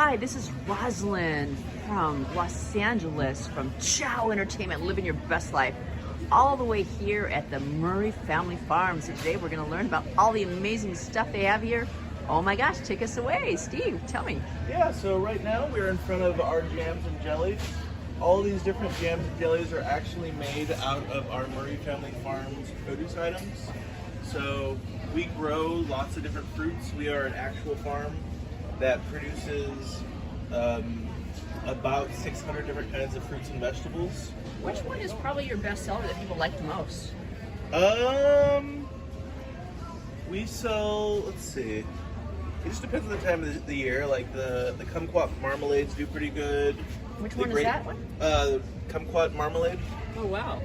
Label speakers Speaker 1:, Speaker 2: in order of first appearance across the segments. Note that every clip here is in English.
Speaker 1: Hi, this is Rosalind from Los Angeles, from Chow Entertainment, living your best life, all the way here at the Murray Family Farms. And today we're going to learn about all the amazing stuff they have here. Oh my gosh, take us away. Steve, tell me.
Speaker 2: Yeah, so right now we're in front of our jams and jellies. All these different jams and jellies are actually made out of our Murray Family Farms produce items. So we grow lots of different fruits. We are an actual farm that produces about 600 different kinds of fruits and vegetables.
Speaker 1: Which one is probably your best seller that people like the most?
Speaker 2: We sell, let's see, it just depends on the time of the year. Like the kumquat marmalades do pretty good.
Speaker 1: Which one is that one?
Speaker 2: Kumquat marmalade.
Speaker 1: Oh wow.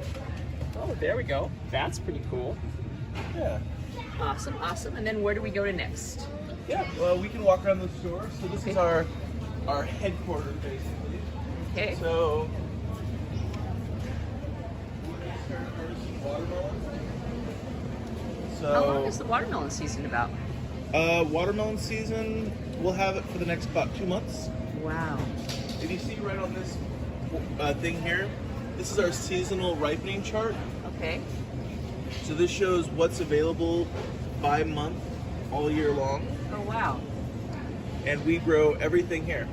Speaker 1: Oh, there we go. That's pretty cool.
Speaker 2: Yeah.
Speaker 1: Awesome, awesome. And then where do we go to next?
Speaker 2: Yeah, well, we can walk around the store. So this is our headquarters, basically.
Speaker 1: Okay.
Speaker 2: So, watermelon. So,
Speaker 1: how long is the watermelon season about?
Speaker 2: Watermelon season, we'll have it for the next about 2 months.
Speaker 1: Wow.
Speaker 2: If you see right on this thing here, this is our seasonal ripening chart.
Speaker 1: Okay.
Speaker 2: So this shows what's available by month all year long.
Speaker 1: Oh wow.
Speaker 2: And we grow everything here.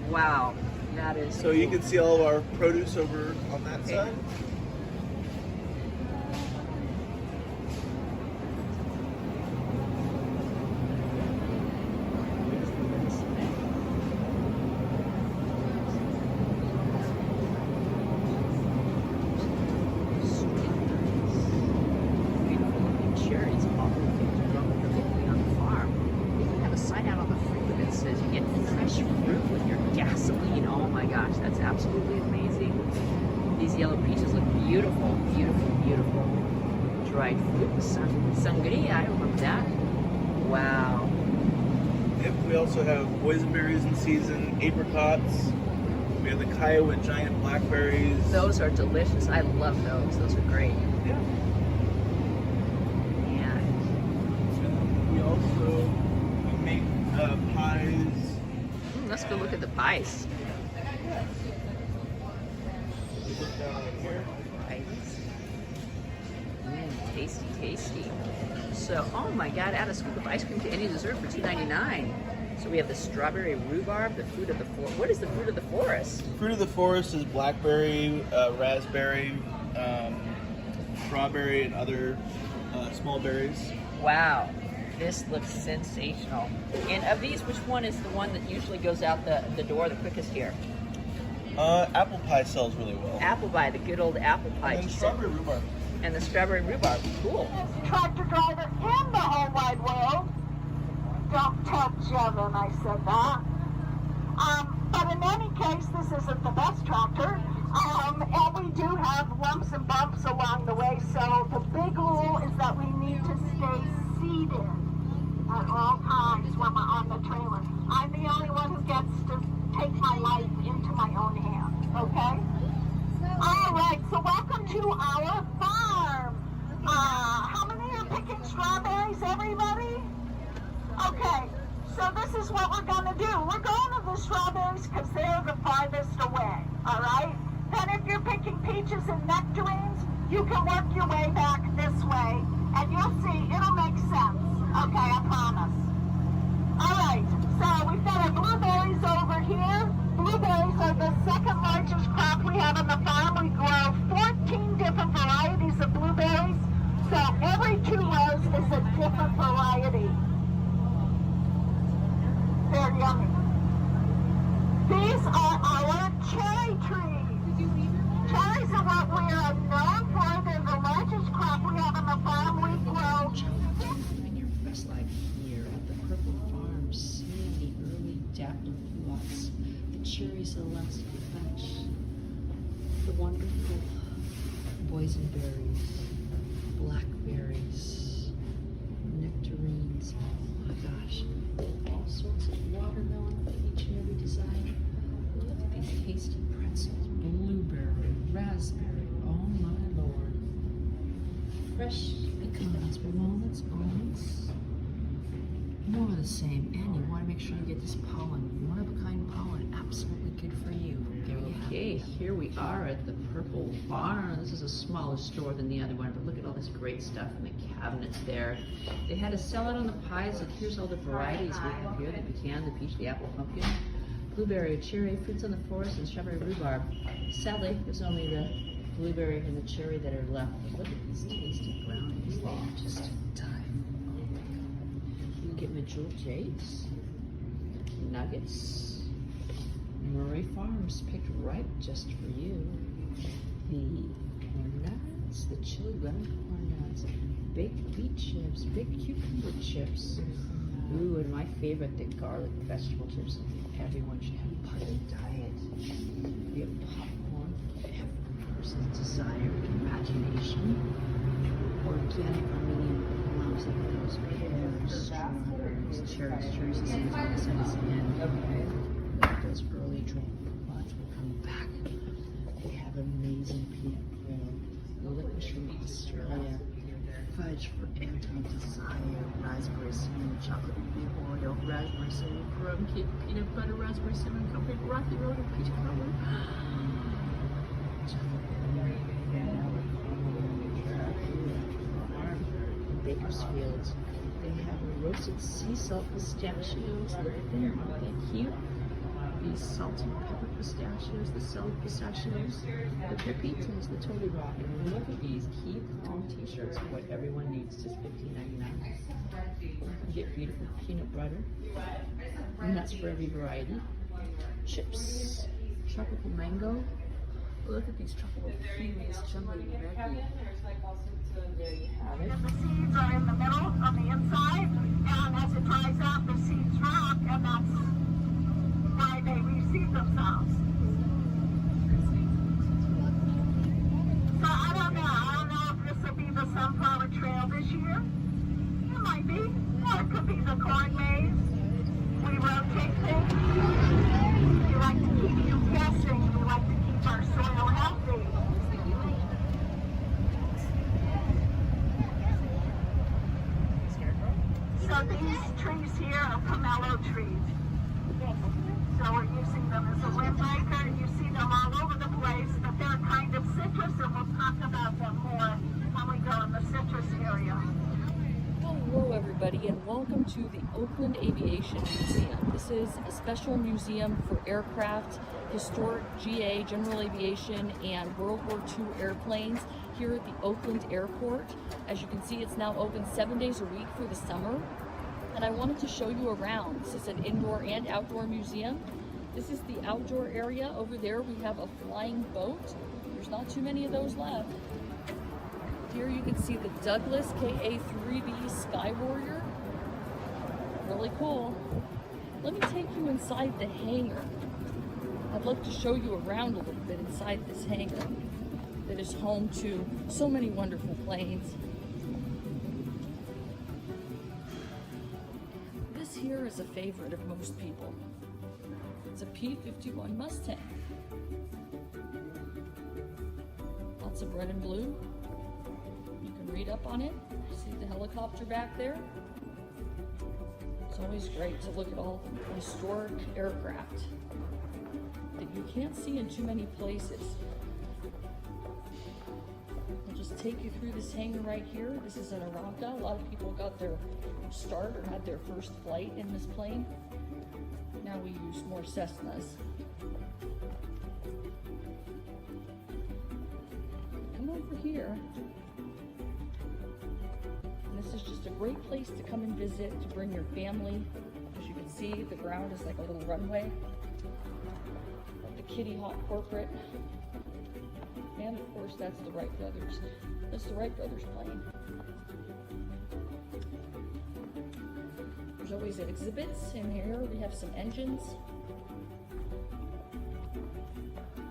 Speaker 1: Wow. That is
Speaker 2: So
Speaker 1: cool.
Speaker 2: you can see all of our produce over on that side.
Speaker 1: That's absolutely amazing. These yellow peaches look beautiful, beautiful, beautiful. Dried fruit, sangria, I remember that. Wow.
Speaker 2: Yep, we also have boysenberries in season, apricots. We have the Kiowa giant blackberries.
Speaker 1: Those are delicious. I love those. Those are great.
Speaker 2: Yeah.
Speaker 1: And
Speaker 2: we also make pies.
Speaker 1: Let's go look at the pies.
Speaker 2: Look down here.
Speaker 1: Tasty, tasty. So, oh my God, add a scoop of ice cream to any dessert for $2.99. So we have the strawberry rhubarb, the fruit of the forest. What is the fruit of the forest?
Speaker 2: Fruit of the forest is blackberry, raspberry, strawberry, and other small berries.
Speaker 1: Wow, this looks sensational. And of these, which one is the one that usually goes out the door the quickest here?
Speaker 2: Apple pie sells really well.
Speaker 1: Apple pie, the good old apple pie.
Speaker 2: And then strawberry rhubarb.
Speaker 1: And the strawberry rhubarb, cool.
Speaker 3: Tractor driver in the whole wide world. Don't tell Jevin I said that. But in any case, this isn't the best tractor. And we do have lumps and bumps along the way, so the big rule is that we need to stay seated at all times when we're on the trailer. I'm the only one who gets to take my life into my own hands, okay? All right, so welcome to our farm. How many are picking strawberries, everybody? Okay, so this is what we're gonna do. We're going to the strawberries because they're the farthest away, all right? Then if you're picking peaches and nectarines, you can work your way back this way, and you'll see, it'll make sense. Okay, I promise. All right, so we've got our blueberries over here. Blueberries are the second largest crop we have on the farm. We grow 14 different varieties of blueberries, so every 2 rows is a different variety. They're yummy. These are our cherry trees. Cherries are what we are known for. They're the largest crop we have on the farm. We grow.
Speaker 4: Living your best life here at the Purple Farm, seeing the early dappling plots, the cherries of the last batch, the wonderful boysenberries, blackberries, nectarines. Oh my gosh, all sorts of watermelon for each and every design. Look at these tasty pretzels, blueberry, raspberry. Oh my Lord. Fresh pecans, walnuts, almonds,
Speaker 1: More of the same, and you want to make sure you get this pollen, one-of-a-kind pollen, absolutely good for you. Okay, here we are at the Purple Farm. This is a smaller store than the other one, but look at all this great stuff in the cabinets there. They had a sellout on the pies, and here's all the varieties we have here: the pecan, the peach, the apple, pumpkin, blueberry, cherry, fruits on the forest, and strawberry rhubarb. Sadly, there's only the blueberry and the cherry that are left. But look at these tasty brownies. They just time. You can get medjool jades, nuggets. Murray Farms picked right just for you. The corn nuts, the chili lemon corn nuts, baked beet chips, baked cucumber chips. Ooh, and my favorite, the garlic vegetable chips. Everyone should have part of the diet. We have popcorn for every person's desire, imagination. Organic Armenian plums, like those pears, strawberries, cherries, and seasons, and those early dragon buds will come back. We have amazing peanut brittle, licorice from Australia, fudge for every desire, raspberry cinnamon, chocolate ruby Oreo, raspberry cinnamon crumb cake, peanut butter, raspberry cinnamon cupcake, rocky road, and peach cobbler. Bakersfield. They have roasted sea salt pistachios. Look at them, aren't they cute? These salt and pepper pistachios, the celery pistachios, the pepitas, the Toby Rock. And look at these Keep Calm t-shirts, what everyone needs, just $15.99. You can get beautiful peanut butter, nuts for every variety, chips, tropical mango. Look at these tropical kiwis, jumbly red. There you have it.
Speaker 3: The seeds are in the middle on the inside, and as it dries out, the seeds drop, and that's why they reseed themselves. So I don't know if this will be the sunflower trail this year. It might be, or it could be the corn maze. We rotate things. We like to keep you guessing. We like to keep our soil healthy. So these trees here are pomelo trees. So we're using them as a windbreaker. You see them all over the place, but they're kind of citrus, and we'll talk about them more when we go in the citrus area.
Speaker 5: Hello everybody, and welcome to the Oakland Aviation Museum. This is a special museum for aircraft, historic GA, general aviation, and World War II airplanes here at the Oakland Airport. As you can see, it's now open 7 days a week for the summer. And I wanted to show you around. This is an indoor and outdoor museum. This is the outdoor area. Over there we have a flying boat. There's not too many of those left. Here you can see the Douglas KA-3B Sky Warrior. Really cool. Let me take you inside the hangar. I'd love to show you around a little bit inside this hangar that is home to so many wonderful planes. This here is a favorite of most people. It's a P-51 Mustang. Lots of red and blue. You can read up on it. See the helicopter back there? It's always great to look at all the historic aircraft that you can't see in too many places. I'll just take you through this hangar right here. This is an Aramca. A lot of people got their start or had their first flight in this plane. Now we use more Cessnas. Come over here. And this is just a great place to come and visit, to bring your family. As you can see, the ground is like a little runway. The Kitty Hawk Corporate. And of course, that's the Wright Brothers. That's the Wright Brothers plane. There's always exhibits in here. We have some engines.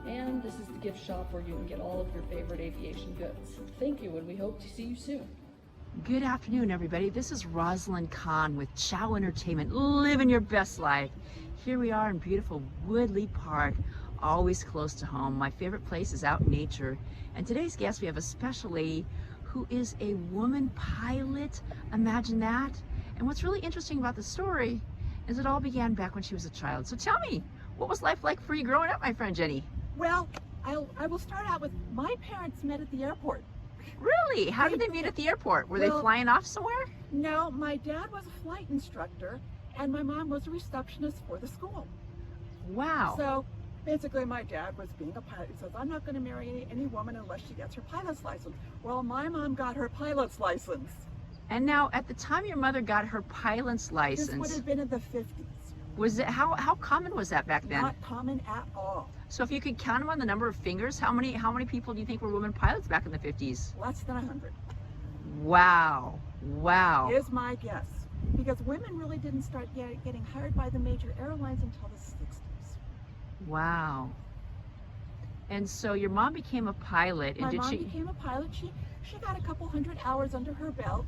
Speaker 5: And this is the gift shop where you can get all of your favorite aviation goods. Thank you, and we hope to see you soon.
Speaker 1: Good afternoon, everybody. This is Rosalind Kahn with Chow Entertainment, living your best life. Here we are in beautiful Woodley Park, always close to home. My favorite place is out in nature. And today's guest, we have a special lady who is a woman pilot. Imagine that. And what's really interesting about the story is it all began back when she was a child. So tell me, what was life like for you growing up, my friend Jenny?
Speaker 6: Well, I will start out with my parents met at the airport.
Speaker 1: Really? How did they meet at the airport? Were they
Speaker 6: Well-
Speaker 1: flying off somewhere?
Speaker 6: No, my dad was a flight instructor and my mom was a receptionist for the school.
Speaker 1: Wow.
Speaker 6: So basically my dad was being a pilot. He says, I'm not going to marry any woman unless she gets her pilot's license. Well, my mom got her pilot's license.
Speaker 1: And now, at the time your mother got her pilot's
Speaker 6: This would
Speaker 1: license,
Speaker 6: have been in the 50s.
Speaker 1: was it how common was that back then?
Speaker 6: Not common at all.
Speaker 1: So if you could count them on the number of fingers, how many people do you think were women pilots back in the 50s?
Speaker 6: Less than 100
Speaker 1: Wow. Wow.
Speaker 6: is my guess. Because women really didn't start getting hired by the major airlines until the 60s.
Speaker 1: Wow. And so your mom became a pilot, and
Speaker 6: My
Speaker 1: did
Speaker 6: mom
Speaker 1: she?
Speaker 6: became a pilot. She got a couple hundred hours under her belt.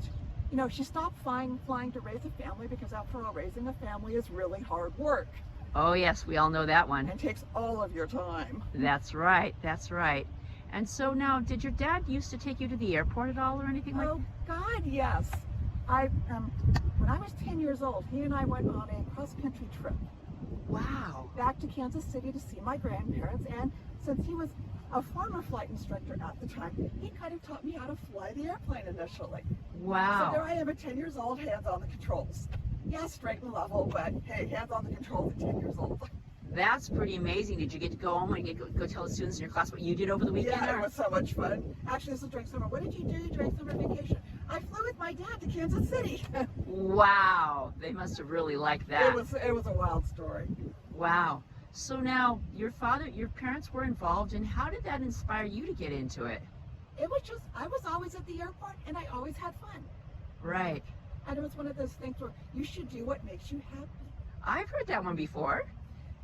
Speaker 6: You know, she stopped flying to raise a family because after all, raising a family is really hard work
Speaker 1: Oh yes, we all know that one.
Speaker 6: and takes all of your time.
Speaker 1: That's right. That's right. And so now, did your dad used to take you to the airport at all, or anything like?
Speaker 6: Oh God, yes. When I was 10 years old, he and I went on a cross-country trip
Speaker 1: Wow.
Speaker 6: back to Kansas City to see my grandparents. And since he was a former flight instructor at the time, he kind of taught me how to fly the airplane initially. So there
Speaker 1: Wow.
Speaker 6: I am at 10 years old, hands on the controls. Yeah, straight and level, but hey, hands on the controls at 10 years old.
Speaker 1: That's pretty amazing. Did you get to go home and go tell the students in your class what you did over the weekend?
Speaker 6: Yeah, it
Speaker 1: or-
Speaker 6: was so much fun. Actually, this was during summer. What did you do during summer vacation? I flew with my dad to Kansas City.
Speaker 1: Wow. They must have really liked that.
Speaker 6: It was a wild story.
Speaker 1: Wow. So now your parents were involved, and how did that inspire you to get into it?
Speaker 6: It was just, I was always at the airport and I always had fun.
Speaker 1: Right.
Speaker 6: And it was one of those things where you should do what makes you happy.
Speaker 1: I've heard that one before.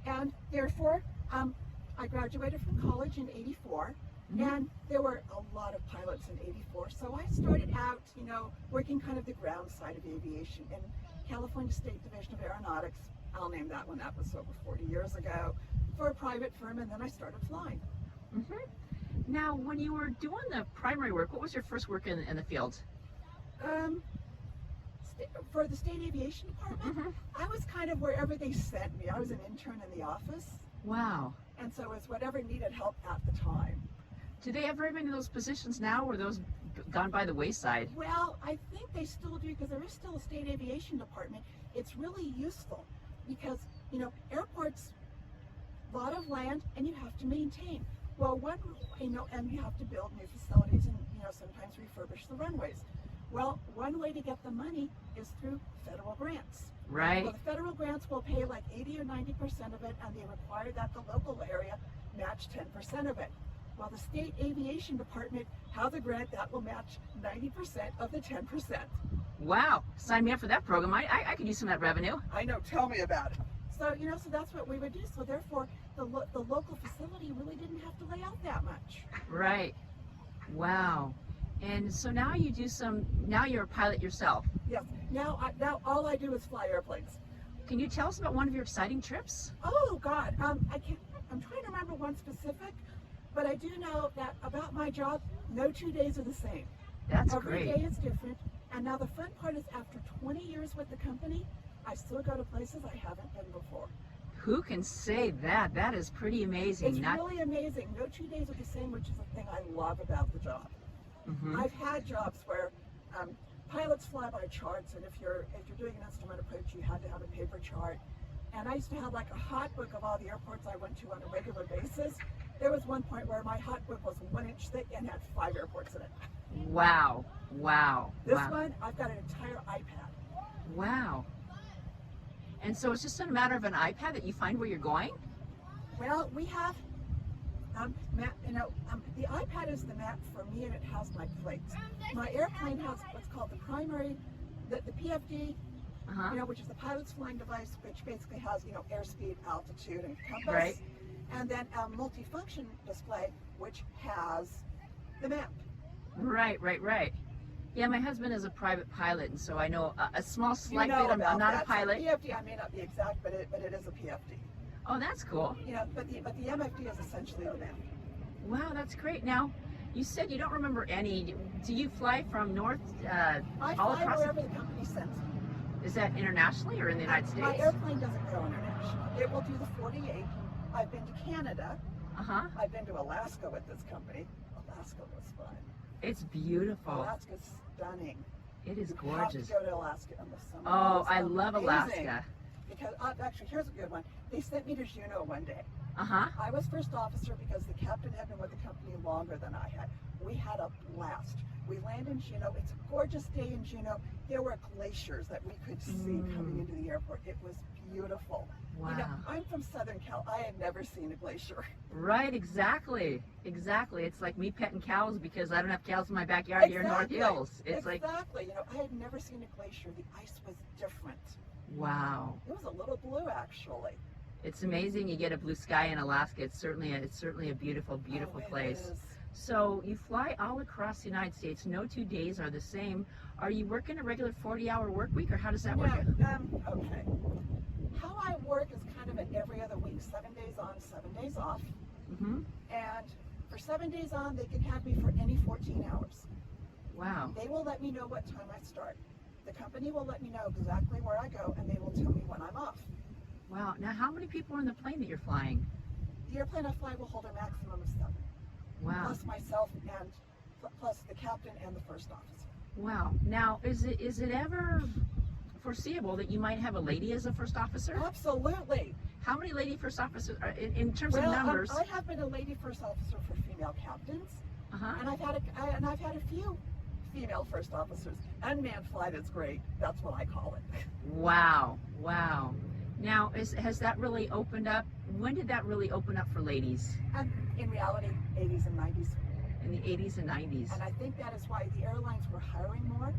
Speaker 6: And therefore, I graduated from college in '84,
Speaker 1: Mhm.
Speaker 6: and there were a lot of pilots in '84. So I started out, you know, working kind of the ground side of aviation in California State Division of Aeronautics. I'll name that one. That was over 40 years ago for a private firm, and then I started flying.
Speaker 1: Hmm. Now, when you were doing the primary work, what was your first work in the field?
Speaker 6: For the State Aviation Department,
Speaker 1: Mhm.
Speaker 6: I was kind of wherever they sent me. I was an intern in the office,
Speaker 1: Wow.
Speaker 6: and so it was whatever needed help at the time.
Speaker 1: Do they have very many of those positions now, or are those gone by the wayside?
Speaker 6: Well, I think they still do because there is still a state aviation department. It's really useful because, you know, airports, a lot of land and you have to maintain. Well, and you have to build new facilities and, you know, sometimes refurbish the runways. Well, one way to get the money is through federal grants.
Speaker 1: Right.
Speaker 6: Well, the federal grants will pay like 80 or 90% of it, and they require that the local area match 10% of it. While the state aviation department has a grant that will match 90% of the 10%.
Speaker 1: Wow. Sign me up for that program. I could use some of that revenue.
Speaker 6: I know, tell me about it. So, you know, so that's what we would do. So therefore, the local facility really didn't have to lay out that much.
Speaker 1: Right. Wow. And so now now you're a pilot yourself.
Speaker 6: Yes. Now all I do is fly airplanes.
Speaker 1: Can you tell us about one of your exciting trips?
Speaker 6: Oh God, I'm trying to remember one specific, but I do know that about my job, no 2 days are the same.
Speaker 1: That's
Speaker 6: Every
Speaker 1: great.
Speaker 6: day is different. And now the fun part is after 20 years with the company, I still go to places I haven't been before.
Speaker 1: Who can say that? That is pretty amazing.
Speaker 6: It's really amazing. No 2 days are the same, which is the thing I love about the job.
Speaker 1: Mhm.
Speaker 6: I've had jobs where pilots fly by charts, and if you're doing an instrument approach, you had to have a paper chart. And I used to have like a hot book of all the airports I went to on a regular basis. There was one point where my hot book was 1 inch thick and had 5 airports in it.
Speaker 1: Wow. Wow.
Speaker 6: This
Speaker 1: wow.
Speaker 6: one, I've got an entire iPad.
Speaker 1: Wow. And so it's just a matter of an iPad that you find where you're going?
Speaker 6: Well, we have the iPad is the map for me, and it has my plates. My airplane has what's called the primary, the PFD,
Speaker 1: Uh-huh.
Speaker 6: which is the pilot's flying device, which basically has, airspeed, altitude, and compass.
Speaker 1: Right.
Speaker 6: And then a multifunction display, which has the map.
Speaker 1: Right. Yeah, my husband is a private pilot, and so I know a small slight
Speaker 6: You know
Speaker 1: bit. I'm
Speaker 6: about
Speaker 1: not
Speaker 6: that.
Speaker 1: a pilot.
Speaker 6: So PFD, I may not be exact, but it is a PFD.
Speaker 1: Oh, that's cool.
Speaker 6: But the MFD is essentially the map.
Speaker 1: Wow, that's great. Now, you said you don't remember any. Do you fly from north
Speaker 6: I
Speaker 1: all
Speaker 6: fly
Speaker 1: across?
Speaker 6: wherever the company sends me.
Speaker 1: Is that internationally or in the United
Speaker 6: My
Speaker 1: States?
Speaker 6: airplane doesn't go international. It will do the 48. I've been to Canada.
Speaker 1: Uh-huh.
Speaker 6: I've been to Alaska with this company. Alaska was fun.
Speaker 1: It's beautiful.
Speaker 6: Alaska's stunning.
Speaker 1: It is
Speaker 6: You
Speaker 1: gorgeous.
Speaker 6: have to go to Alaska in the summer.
Speaker 1: Oh,
Speaker 6: It's
Speaker 1: I love
Speaker 6: amazing.
Speaker 1: Alaska.
Speaker 6: Because actually, here's a good one. They sent me to Juneau one day.
Speaker 1: Uh-huh.
Speaker 6: I was first officer because the captain had been with the company longer than I had. We had a blast. We landed in Juneau. It's a gorgeous day in Juneau. There were glaciers that we could see coming into the airport. It was beautiful. You know,
Speaker 1: Wow.
Speaker 6: I'm from Southern Cal. I had never seen a glacier.
Speaker 1: Right, exactly. Exactly. It's like me petting cows because I don't have cows in my backyard here in North Hills. It's like,
Speaker 6: exactly. You know, I had never seen a glacier. The ice was different.
Speaker 1: wow.
Speaker 6: It was a little blue, actually.
Speaker 1: It's amazing you get a blue sky in Alaska. It's certainly a beautiful, beautiful
Speaker 6: Oh, it
Speaker 1: place.
Speaker 6: is.
Speaker 1: So you fly all across the United States. No 2 days are the same. Are you working a regular 40-hour work week, or how does that work?
Speaker 6: Okay. How I work is kind of an every other week, 7 days on, 7 days off.
Speaker 1: Mm-hmm.
Speaker 6: And for 7 days on, they can have me for any 14 hours.
Speaker 1: Wow.
Speaker 6: They will let me know what time I start. The company will let me know exactly where I go, and they will tell me when I'm off.
Speaker 1: Wow. Now, how many people are in the plane that you're flying?
Speaker 6: The airplane I fly will hold a maximum of 7,
Speaker 1: Wow.
Speaker 6: plus myself and plus the captain and the first officer.
Speaker 1: Wow. Now, is it ever foreseeable that you might have a lady as a first officer?
Speaker 6: Absolutely.
Speaker 1: How many lady first officers are in terms
Speaker 6: Well,
Speaker 1: of numbers?
Speaker 6: I have been a lady first officer for female captains,
Speaker 1: Uh-huh.
Speaker 6: and I've had a few female first officers. Unmanned flight is great. That's what I call it.
Speaker 1: Wow. Wow. Now, has that really opened up? When did that really open up for ladies?
Speaker 6: And in reality, 80s and 90s.
Speaker 1: In the 80s and 90s.
Speaker 6: And I think that is why the airlines were hiring more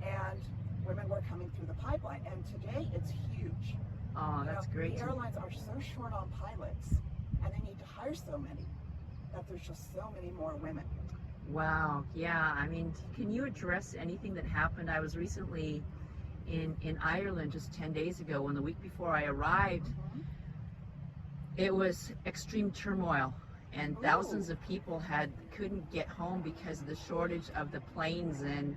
Speaker 6: and women were coming through the pipeline. And today it's huge.
Speaker 1: Oh,
Speaker 6: You
Speaker 1: that's
Speaker 6: know,
Speaker 1: great.
Speaker 6: The airlines are so short on pilots and they need to hire so many that there's just so many more women.
Speaker 1: Wow. Yeah. I mean, can you address anything that happened? I was recently in Ireland just 10 days ago, when the week before I arrived, it was extreme turmoil, and thousands of people couldn't get home because of the shortage of the planes. And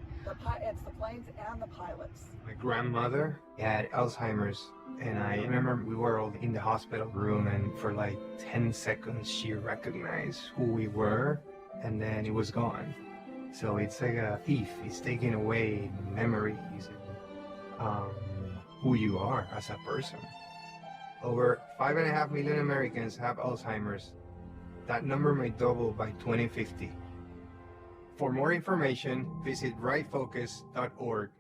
Speaker 6: It's the planes and the pilots.
Speaker 7: My grandmother had Alzheimer's, and I remember we were all in the hospital room, and for like 10 seconds she recognized who we were, and then it was gone. So it's like a thief. It's taking away memories and who you are as a person. Over 5.5 million Americans have Alzheimer's. That number may double by 2050. For more information, visit rightfocus.org.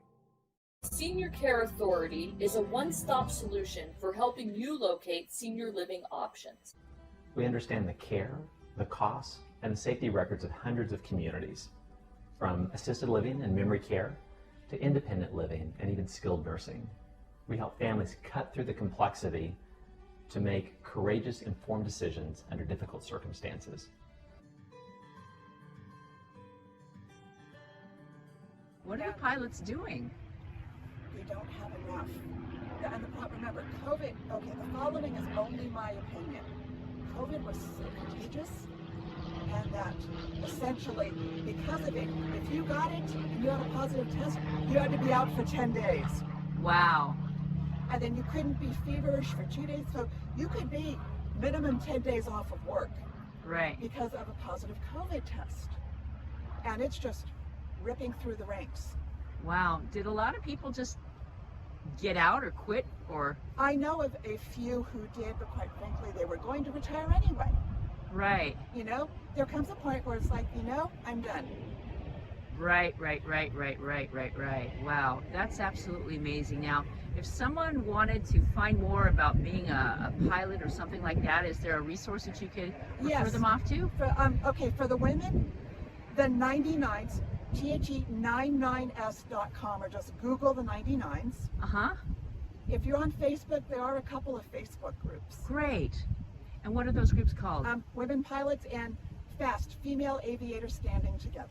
Speaker 5: Senior Care Authority is a one-stop solution for helping you locate senior living options.
Speaker 8: We understand the care, the costs, and the safety records of hundreds of communities, from assisted living and memory care to independent living and even skilled nursing. We help families cut through the complexity to make courageous, informed decisions under difficult circumstances.
Speaker 1: what are the pilots doing?
Speaker 6: We don't have enough. Remember, COVID, okay, the following is only my opinion. COVID was so contagious, and that essentially, because of it, if you got it and you had a positive test, you had to be out for 10 days.
Speaker 1: Wow.
Speaker 6: And then you couldn't be feverish for 2 days, so you could be minimum 10 days off of work
Speaker 1: Right.
Speaker 6: because of a positive COVID test. And it's just ripping through the ranks.
Speaker 1: Wow. Did a lot of people just get out or quit, or?
Speaker 6: I know of a few who did, but quite frankly, they were going to retire anyway.
Speaker 1: Right.
Speaker 6: You know, there comes a point where it's like, you know, I'm done.
Speaker 1: Right. Wow, that's absolutely amazing. Now, if someone wanted to find more about being a pilot or something like that, is there a resource that you could refer
Speaker 6: Yes.
Speaker 1: them off to?
Speaker 6: Okay, for the women, the 99s, THE99s.com, or just Google the 99s.
Speaker 1: Uh-huh.
Speaker 6: If you're on Facebook, there are a couple of Facebook groups.
Speaker 1: Great. And what are those groups called?
Speaker 6: Women pilots and FAST, Female Aviators Standing Together.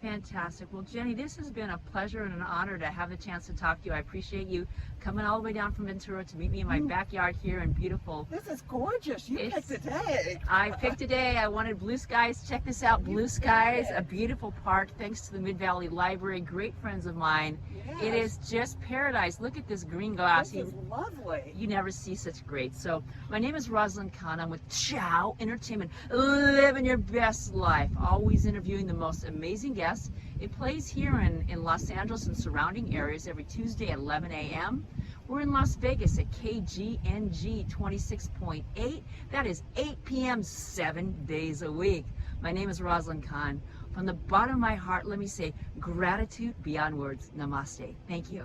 Speaker 1: Fantastic. Well, Jenny, this has been a pleasure and an honor to have the chance to talk to you. I appreciate you coming all the way down from Ventura to meet me in my backyard here in beautiful.
Speaker 6: This is gorgeous. You
Speaker 1: It's-
Speaker 6: picked a day.
Speaker 1: I picked a day. I wanted blue skies. Check this out, blue skies, a beautiful park thanks to the Mid-Valley Library, great friends of mine. It is just paradise. Look at this green grass.
Speaker 6: This is lovely.
Speaker 1: You never see such great. So my name is Rosalind Khan. I'm with Chow Entertainment. Living your best life. Always interviewing the most amazing guests. It plays here in Los Angeles and surrounding areas every Tuesday at 11 a.m. We're in Las Vegas at KGNG 26.8. That is 8 p.m. 7 days a week. My name is Rosalind Khan. From the bottom of my heart, let me say gratitude beyond words. Namaste. Thank you.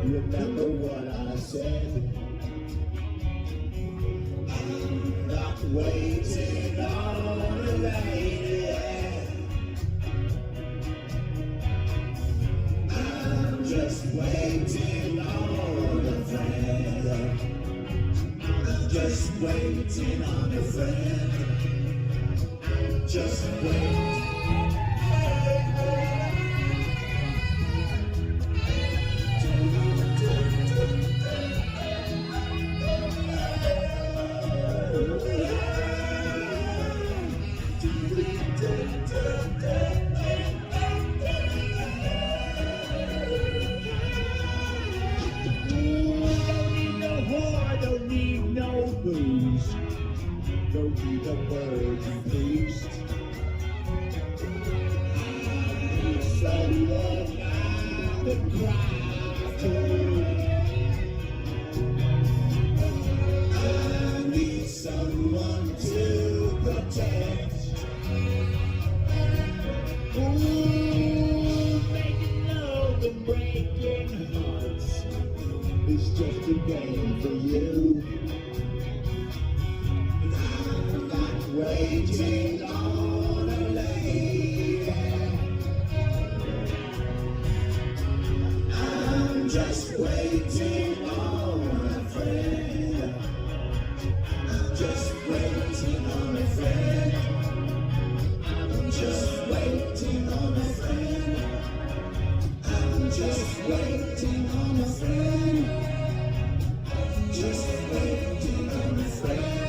Speaker 9: Remember what I said. I'm not waiting on a lady. I'm just waiting on a friend. I'm just waiting on a friend. I'm just waiting. Don't need a virgin priest. I need someone I can cry to. I need someone to protect. Ooh, making love and breaking hearts is just a game for you. Waiting on a lady. I'm just waiting on a friend. I'm just waiting on a friend. I'm just waiting on a friend. I'm just waiting on a friend. I'm just waiting on a friend.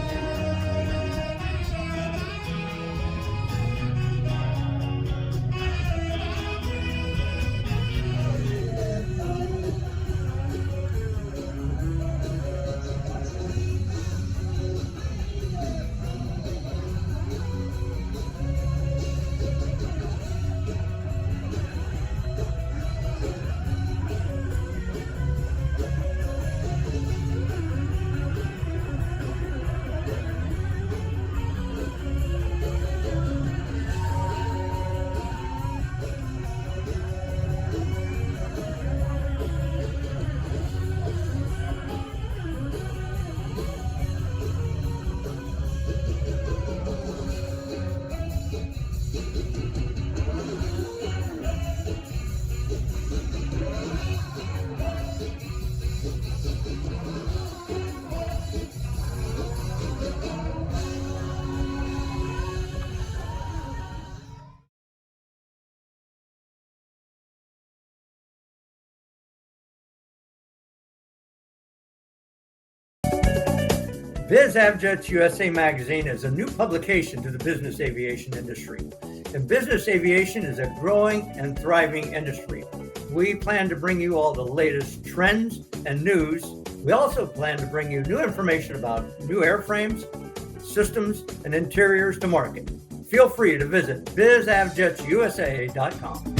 Speaker 10: BizAvJets USA Magazine is a new publication to the business aviation industry. And business aviation is a growing and thriving industry. We plan to bring you all the latest trends and news. We also plan to bring you new information about new airframes, systems, and interiors to market. Feel free to visit bizavjetsusa.com.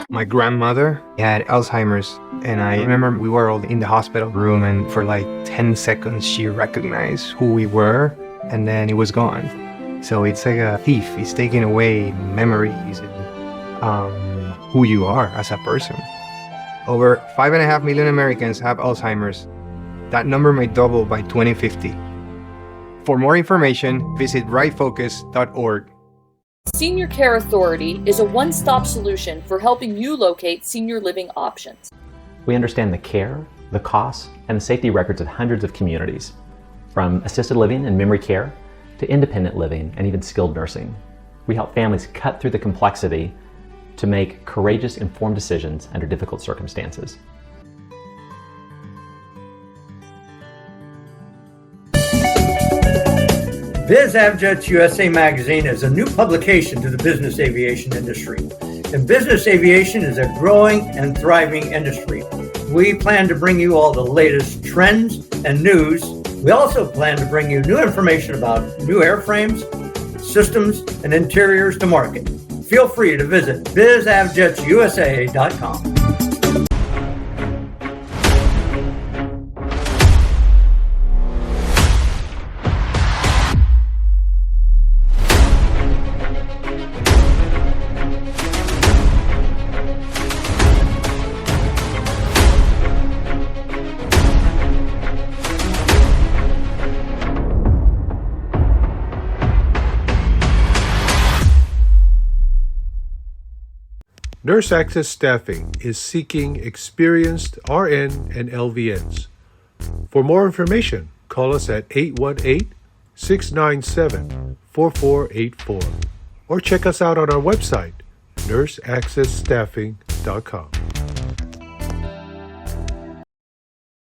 Speaker 7: My grandmother had Alzheimer's, and I remember we were all in the hospital room, and for like 10 seconds she recognized who we were, and then it was gone. So it's like a thief. It's taking away memories and who you are as a person. Over 5.5 million Americans have Alzheimer's. That number may double by 2050. For more information, visit rightfocus.org.
Speaker 5: Senior Care Authority is a one-stop solution for helping you locate senior living options.
Speaker 8: We understand the care, the costs, and the safety records of hundreds of communities, from assisted living and memory care to independent living and even skilled nursing. We help families cut through the complexity to make courageous, informed decisions under difficult circumstances.
Speaker 10: BizAvJets USA Magazine is a new publication to the business aviation industry. And business aviation is a growing and thriving industry. We plan to bring you all the latest trends and news. We also plan to bring you new information about new airframes, systems, and interiors to market. Feel free to visit bizavjetsusa.com.
Speaker 11: Nurse Access Staffing is seeking experienced RN and LVNs. For more information, call us at 818-697-4484 or check us out on our website, nurseaccessstaffing.com.